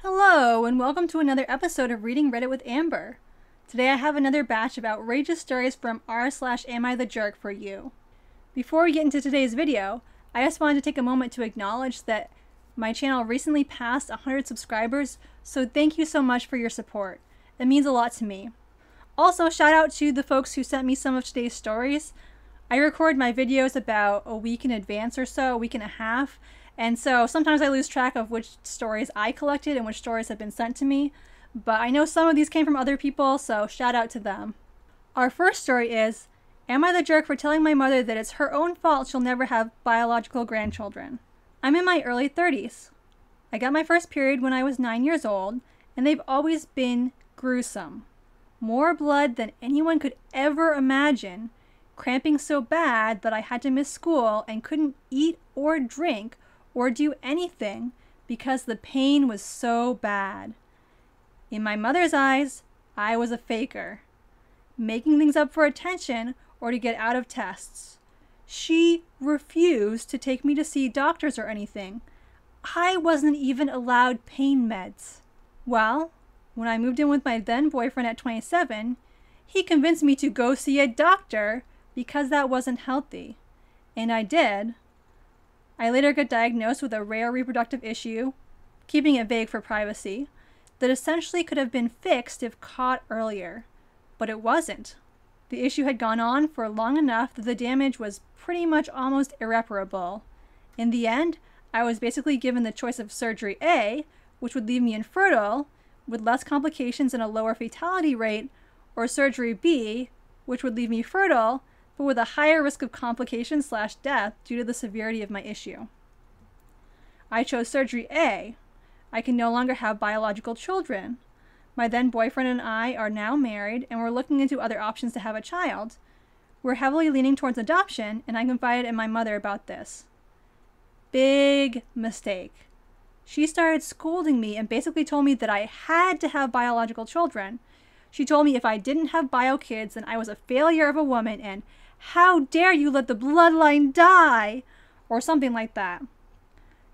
Hello, and welcome to another episode of Reading Reddit with Amber. Today I have another batch of outrageous stories from r/AmITheJerk for you. Before we get into today's video, I just wanted to take a moment to acknowledge that my channel recently passed 100 subscribers, so thank you so much for your support. It means a lot to me. Also, shout out to the folks who sent me some of today's stories. I record my videos about a week in advance or so, a week and a half, and so sometimes I lose track of which stories I collected and which stories have been sent to me, but I know some of these came from other people, so shout out to them. Our first story is, Am I the jerk for telling my mother that it's her own fault she'll never have biological grandchildren? I'm in my early 30s. I got my first period when I was 9 years old, and they've always been gruesome. More blood than anyone could ever imagine, cramping so bad that I had to miss school and couldn't eat or drink or do anything because the pain was so bad. In my mother's eyes, I was a faker, making things up for attention or to get out of tests. She refused to take me to see doctors or anything. I wasn't even allowed pain meds. Well, when I moved in with my then boyfriend at 27, he convinced me to go see a doctor because that wasn't healthy. And I did. I later got diagnosed with a rare reproductive issue, keeping it vague for privacy, that essentially could have been fixed if caught earlier. But it wasn't. The issue had gone on for long enough that the damage was pretty much almost irreparable. In the end, I was basically given the choice of surgery A, which would leave me infertile, with less complications and a lower fatality rate, or surgery B, which would leave me fertile, but with a higher risk of complications/death due to the severity of my issue. I chose surgery A. I can no longer have biological children. My then boyfriend and I are now married, and we're looking into other options to have a child. We're heavily leaning towards adoption, and I confided in my mother about this. Big mistake. She started scolding me and basically told me that I had to have biological children. She told me if I didn't have bio kids, then I was a failure of a woman, and how dare you let the bloodline die, or something like that.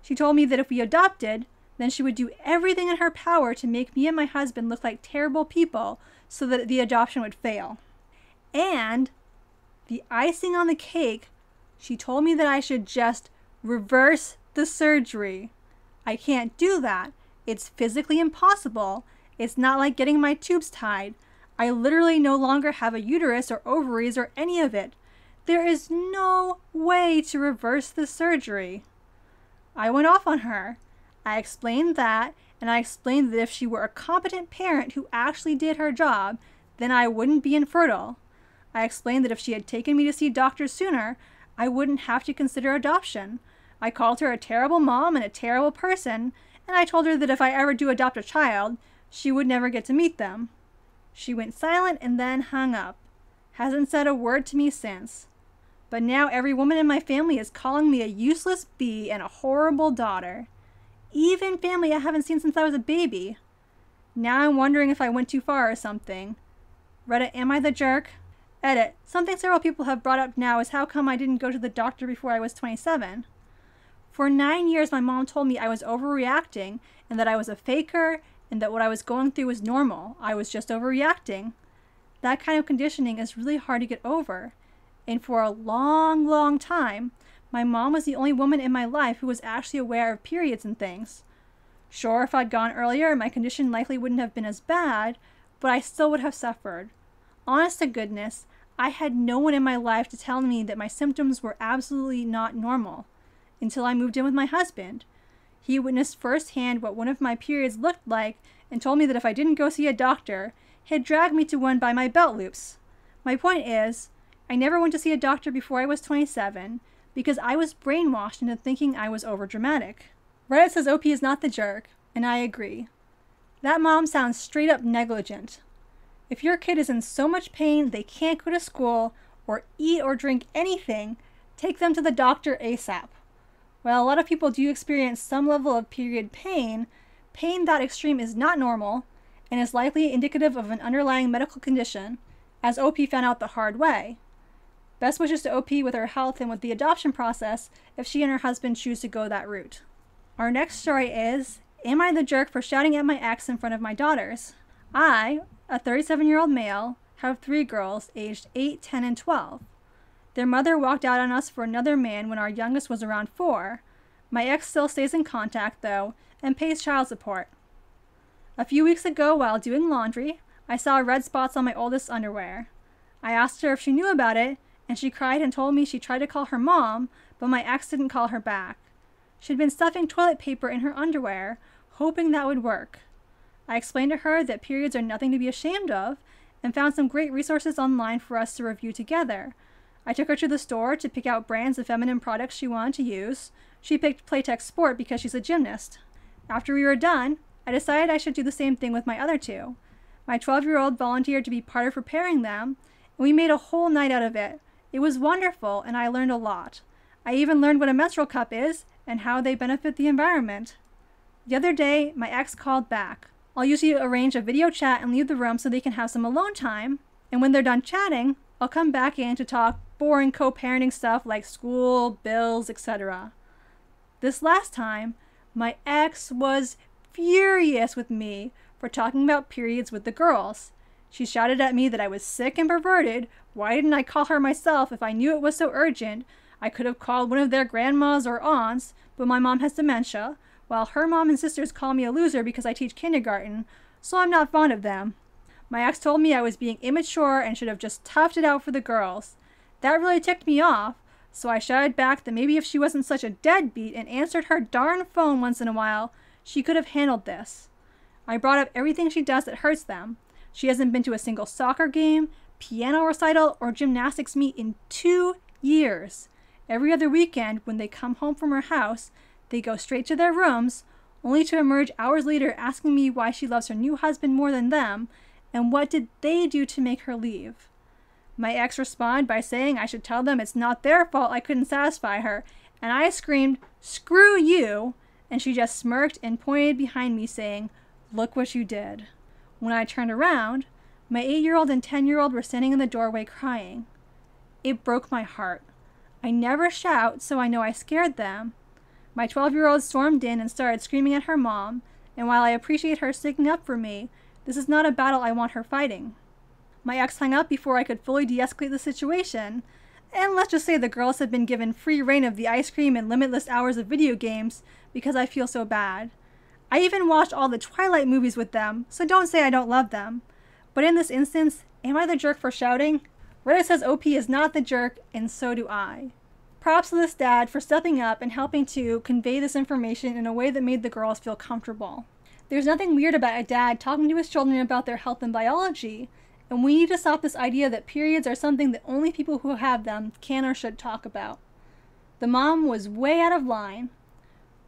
She told me that if we adopted, then she would do everything in her power to make me and my husband look like terrible people so that the adoption would fail. And the icing on the cake, she told me that I should just reverse the surgery. I can't do that. It's physically impossible. It's not like getting my tubes tied. I literally no longer have a uterus or ovaries or any of it. There is no way to reverse the surgery. I went off on her. I explained that, and I explained that if she were a competent parent who actually did her job, then I wouldn't be infertile. I explained that if she had taken me to see doctors sooner, I wouldn't have to consider adoption. I called her a terrible mom and a terrible person, and I told her that if I ever do adopt a child, she would never get to meet them. She went silent and then hung up. Hasn't said a word to me since. But now every woman in my family is calling me a useless bee and a horrible daughter. Even family I haven't seen since I was a baby. Now I'm wondering if I went too far or something. Reddit, am I the jerk? Edit. Something several people have brought up now is how come I didn't go to the doctor before I was 27. For 9 years my mom told me I was overreacting and that I was a faker and that what I was going through was normal. I was just overreacting. That kind of conditioning is really hard to get over. And for a long, long time, my mom was the only woman in my life who was actually aware of periods and things. Sure, if I'd gone earlier, my condition likely wouldn't have been as bad, but I still would have suffered. Honest to goodness, I had no one in my life to tell me that my symptoms were absolutely not normal, until I moved in with my husband. He witnessed firsthand what one of my periods looked like and told me that if I didn't go see a doctor, he'd drag me to one by my belt loops. My point is, I never went to see a doctor before I was 27 because I was brainwashed into thinking I was overdramatic. Reddit says OP is not the jerk, and I agree. That mom sounds straight up negligent. If your kid is in so much pain they can't go to school or eat or drink anything, take them to the doctor ASAP. While a lot of people do experience some level of period pain, pain that extreme is not normal and is likely indicative of an underlying medical condition, as OP found out the hard way. Best wishes to OP with her health and with the adoption process if she and her husband choose to go that route. Our next story is Am I the jerk for shouting at my ex in front of my daughters? I, a 37-year-old male, have 3 girls aged 8, 10, and 12. Their mother walked out on us for another man when our youngest was around 4. My ex still stays in contact, though, and pays child support. A few weeks ago, while doing laundry, I saw red spots on my oldest's underwear. I asked her if she knew about it, and she cried and told me she tried to call her mom, but my ex didn't call her back. She'd been stuffing toilet paper in her underwear, hoping that would work. I explained to her that periods are nothing to be ashamed of, and found some great resources online for us to review together. I took her to the store to pick out brands of feminine products she wanted to use. She picked Playtex Sport because she's a gymnast. After we were done, I decided I should do the same thing with my other 2. My 12-year-old volunteered to be part of preparing them, and we made a whole night out of it. It was wonderful, and I learned a lot. I even learned what a menstrual cup is and how they benefit the environment. The other day, my ex called back. I'll usually arrange a video chat and leave the room so they can have some alone time, and when they're done chatting, I'll come back in to talk boring co-parenting stuff like school, bills, etc. This last time, my ex was furious with me for talking about periods with the girls. She shouted at me that I was sick and perverted. Why didn't I call her myself if I knew it was so urgent? I could have called one of their grandmas or aunts, but my mom has dementia, while her mom and sisters call me a loser because I teach kindergarten, so I'm not fond of them. My ex told me I was being immature and should have just toughed it out for the girls. That really ticked me off, so I shouted back that maybe if she wasn't such a deadbeat and answered her darn phone once in a while, she could have handled this. I brought up everything she does that hurts them. She hasn't been to a single soccer game, piano recital, or gymnastics meet in 2 years. Every other weekend, when they come home from her house, they go straight to their rooms, only to emerge hours later asking me why she loves her new husband more than them, and what did they do to make her leave. My ex responded by saying I should tell them it's not their fault I couldn't satisfy her, and I screamed, "Screw you!" and she just smirked and pointed behind me saying, "Look what you did." When I turned around, my 8-year-old and 10-year-old were standing in the doorway crying. It broke my heart. I never shout, so I know I scared them. My 12-year-old stormed in and started screaming at her mom, and while I appreciate her sticking up for me, this is not a battle I want her fighting. My ex hung up before I could fully de-escalate the situation, and let's just say the girls have been given free reign of the ice cream and limitless hours of video games because I feel so bad. I even watched all the Twilight movies with them, so don't say I don't love them. But in this instance, am I the jerk for shouting? Reddit says OP is not the jerk, and so do I. Props to this dad for stepping up and helping to convey this information in a way that made the girls feel comfortable. There's nothing weird about a dad talking to his children about their health and biology, and we need to stop this idea that periods are something that only people who have them can or should talk about. The mom was way out of line.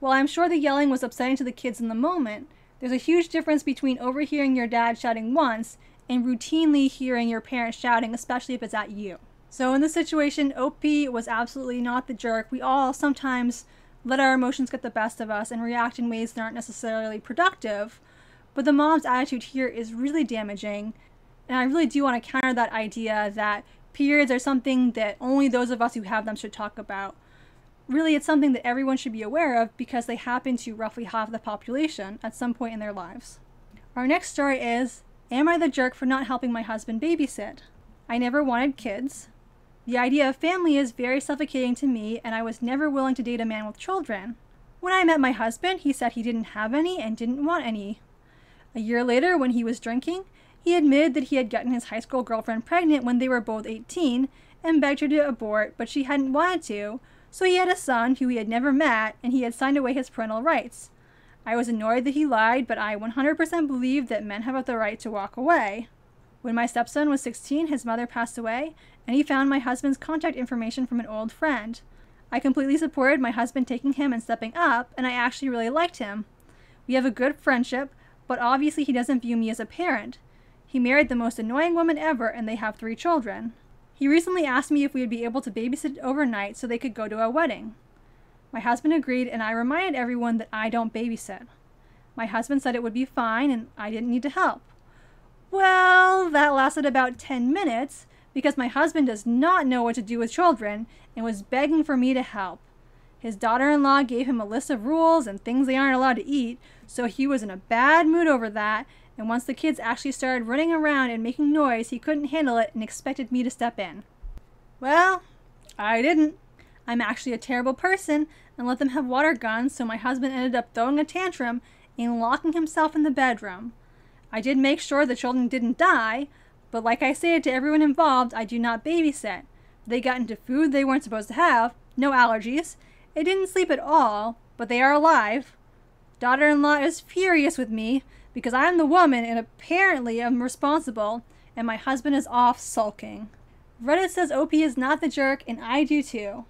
While I'm sure the yelling was upsetting to the kids in the moment, there's a huge difference between overhearing your dad shouting once and routinely hearing your parents shouting, especially if it's at you. So in this situation, OP was absolutely not the jerk. We all sometimes let our emotions get the best of us and react in ways that aren't necessarily productive, but the mom's attitude here is really damaging, and I really do want to counter that idea that periods are something that only those of us who have them should talk about. Really, it's something that everyone should be aware of because they happen to roughly half the population at some point in their lives. Our next story is, am I the jerk for not helping my husband babysit? I never wanted kids. The idea of family is very suffocating to me, and I was never willing to date a man with children. When I met my husband, he said he didn't have any and didn't want any. A year later, when he was drinking, he admitted that he had gotten his high school girlfriend pregnant when they were both 18 and begged her to abort, but she hadn't wanted to, so he had a son who he had never met, and he had signed away his parental rights. I was annoyed that he lied, but I 100% believe that men have the right to walk away. When my stepson was 16, his mother passed away, and he found my husband's contact information from an old friend. I completely supported my husband taking him and stepping up, and I actually really liked him. We have a good friendship, but obviously he doesn't view me as a parent. He married the most annoying woman ever, and they have 3 children. He recently asked me if we would be able to babysit overnight so they could go to a wedding. My husband agreed, and I reminded everyone that I don't babysit. My husband said it would be fine, and I didn't need to help. Well, that lasted about 10 minutes, because my husband does not know what to do with children and was begging for me to help. His daughter-in-law gave him a list of rules and things they aren't allowed to eat, so he was in a bad mood over that, and once the kids actually started running around and making noise, he couldn't handle it and expected me to step in. Well, I didn't. I'm actually a terrible person and let them have water guns, so my husband ended up throwing a tantrum and locking himself in the bedroom. I did make sure the children didn't die, but like I say to everyone involved, I do not babysit. They got into food they weren't supposed to have, no allergies. They didn't sleep at all, but they are alive. Daughter-in-law is furious with me because I'm the woman and apparently am responsible, and my husband is off sulking. Reddit says OP is not the jerk, and I do too.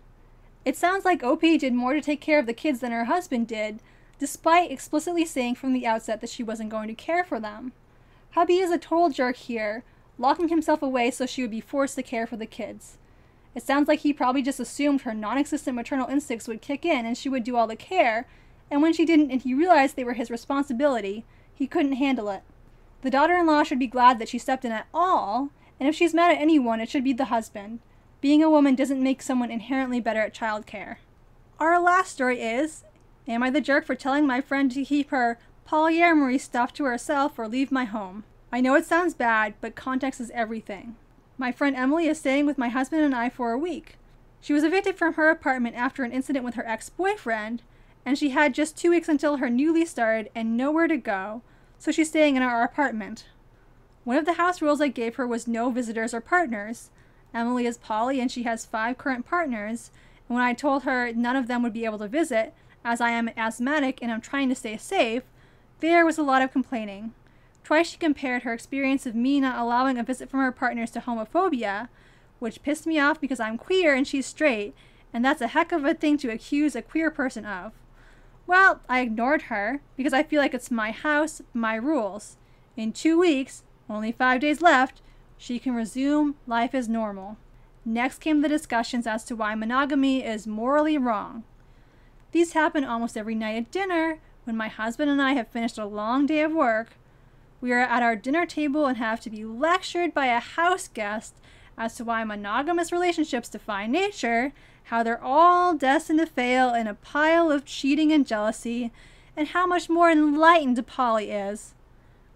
It sounds like OP did more to take care of the kids than her husband did, despite explicitly saying from the outset that she wasn't going to care for them. Hubby is a total jerk here, locking himself away so she would be forced to care for the kids. It sounds like he probably just assumed her non-existent maternal instincts would kick in and she would do all the care, and when she didn't and he realized they were his responsibility, he couldn't handle it. The daughter-in-law should be glad that she stepped in at all, and if she's mad at anyone, it should be the husband. Being a woman doesn't make someone inherently better at childcare. Our last story is, am I the jerk for telling my friend to keep her polyamory stuff to herself or leave my home? I know it sounds bad, but context is everything. My friend Emily is staying with my husband and I for a week. She was evicted from her apartment after an incident with her ex-boyfriend, and she had just 2 weeks until her new lease started and nowhere to go, so she's staying in our apartment. One of the house rules I gave her was no visitors or partners. Emily is poly and she has 5 current partners, and when I told her none of them would be able to visit, as I am asthmatic and I'm trying to stay safe, there was a lot of complaining. Twice she compared her experience of me not allowing a visit from her partners to homophobia, which pissed me off because I'm queer and she's straight, and that's a heck of a thing to accuse a queer person of. Well, I ignored her because I feel like it's my house, my rules. In 2 weeks, only 5 days left, she can resume life as normal. Next came the discussions as to why monogamy is morally wrong. These happen almost every night at dinner when my husband and I have finished a long day of work. We are at our dinner table and have to be lectured by a house guest as to why monogamous relationships defy nature, how they're all destined to fail in a pile of cheating and jealousy, and how much more enlightened poly is.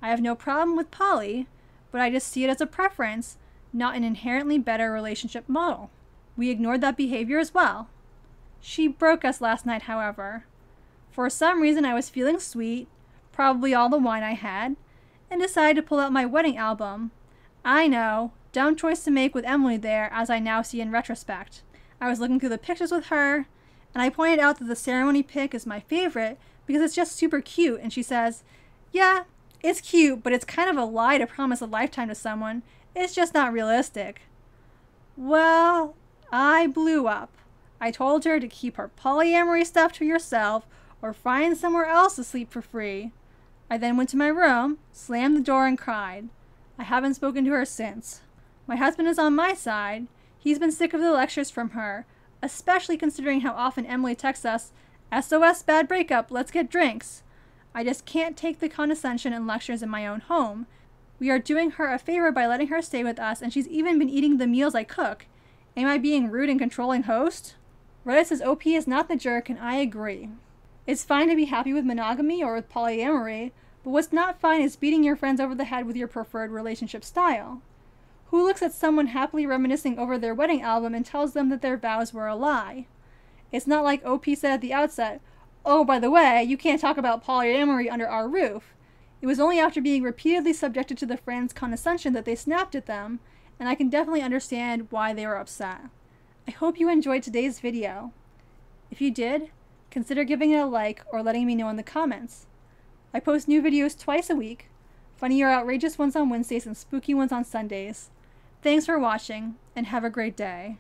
I have no problem with poly, but I just see it as a preference, not an inherently better relationship model. We ignored that behavior as well. She broke us last night, however. For some reason I was feeling sweet, probably all the wine I had, and decided to pull out my wedding album. I know, dumb choice to make with Emily there, as I now see in retrospect. I was looking through the pictures with her, and I pointed out that the ceremony pic is my favorite because it's just super cute, and she says, yeah, it's cute, but it's kind of a lie to promise a lifetime to someone. It's just not realistic. Well, I blew up. I told her to keep her polyamory stuff to herself or find somewhere else to sleep for free. I then went to my room, slammed the door, and cried. I haven't spoken to her since. My husband is on my side. He's been sick of the lectures from her, especially considering how often Emily texts us, SOS bad breakup, let's get drinks. I just can't take the condescension and lectures in my own home. We are doing her a favor by letting her stay with us, and she's even been eating the meals I cook. Am I being rude and controlling host? Reddit says OP is not the jerk, and I agree. It's fine to be happy with monogamy or with polyamory, but what's not fine is beating your friends over the head with your preferred relationship style. Who looks at someone happily reminiscing over their wedding album and tells them that their vows were a lie? It's not like OP said at the outset, oh, by the way, you can't talk about polyamory under our roof. It was only after being repeatedly subjected to the friends' condescension that they snapped at them, and I can definitely understand why they were upset. I hope you enjoyed today's video. If you did, consider giving it a like or letting me know in the comments. I post new videos twice a week, funny or outrageous ones on Wednesdays and spooky ones on Sundays. Thanks for watching, and have a great day.